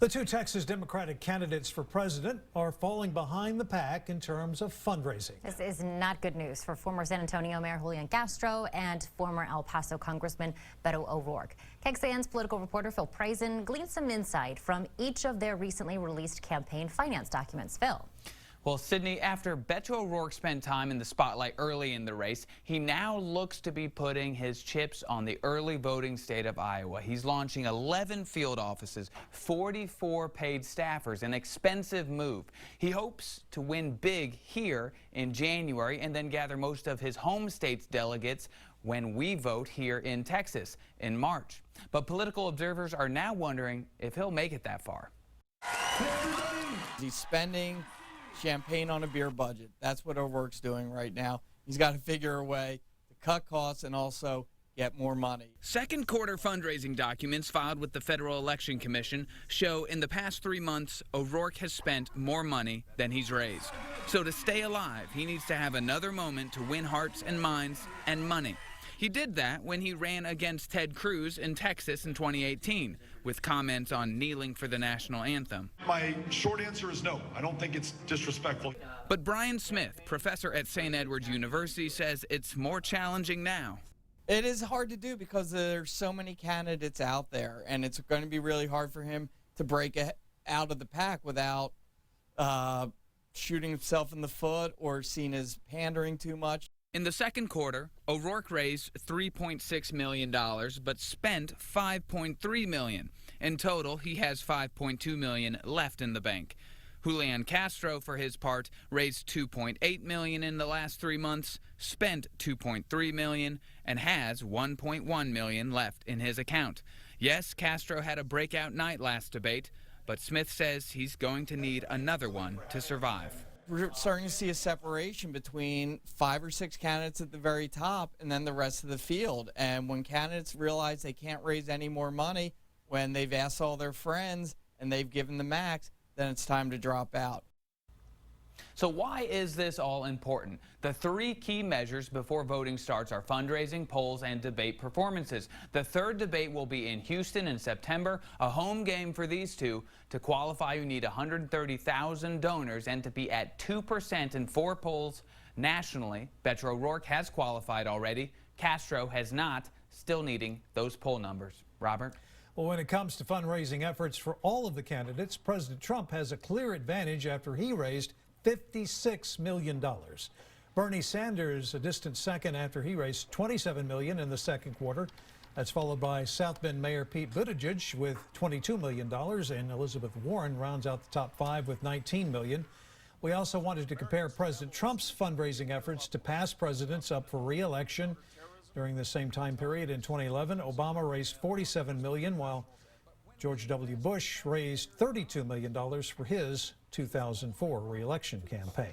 The two Texas Democratic candidates for president are falling behind the pack in terms of fundraising. This is not good news for former San Antonio Mayor Castro and former El Paso Congressman Beto O'Rourke. KXAN's political reporter Phil Prazan gleaned some insight from each of their recently released campaign finance documents. Phil. Well, Sydney, after Beto O'Rourke spent time in the spotlight early in the race, he now looks to be putting his chips on the early voting state of Iowa. He's launching 11 field offices, 44 paid staffers, an expensive move. He hopes to win big here in January and then gather most of his home state's delegates when we vote here in Texas in March. But political observers are now wondering if he'll make it that far. He's spending champagne on a beer budget. That's what O'Rourke's doing right now. He's got to figure a way to cut costs and also get more money. Second quarter fundraising documents filed with the Federal Election Commission show in the past 3 months, O'Rourke has spent more money than he's raised. So to stay alive, he needs to have another moment to win hearts and minds and money. He did that when he ran against Ted Cruz in Texas in 2018, with comments on kneeling for the national anthem. My short answer is no. I don't think it's disrespectful. But Brian Smith, professor at St. Edward's University, says it's more challenging now. It is hard to do because there's so many candidates out there, and it's going to be really hard for him to break out of the pack without shooting himself in the foot or seen as pandering too much. In the second quarter, O'Rourke raised $3.6 million, but spent $5.3 million. In total, he has $5.2 million left in the bank. Castro, for his part, raised $2.8 million in the last 3 months, spent $2.3 million, and has $1.1 million left in his account. Yes, Castro had a breakout night last debate, but Smith says he's going to need another one to survive. We're starting to see a separation between 5 or 6 candidates at the very top and then the rest of the field. And when candidates realize they can't raise any more money, when they've asked all their friends and they've given the max, then it's time to drop out. So why is this all important? The 3 key measures before voting starts are fundraising, polls, and debate performances. The third debate will be in Houston in September, a home game for these two. To qualify, you need 130,000 donors and to be at 2% in 4 polls nationally. Beto O'Rourke has qualified already. Castro has not, still needing those poll numbers. Robert? Well, when it comes to fundraising efforts for all of the candidates, President Trump has a clear advantage after he raised $56 million. Bernie Sanders a distant second after he raised $27 million in the second quarter. That's followed by South Bend Mayor Pete Buttigieg with $22 million, and Elizabeth Warren rounds out the top 5 with $19 million. We also wanted to compare President Trump's fundraising efforts to past presidents up for re-election. During the same time period in 2011, Obama raised $47 million, while George W. Bush raised $32 million for his 2004 re-election campaign.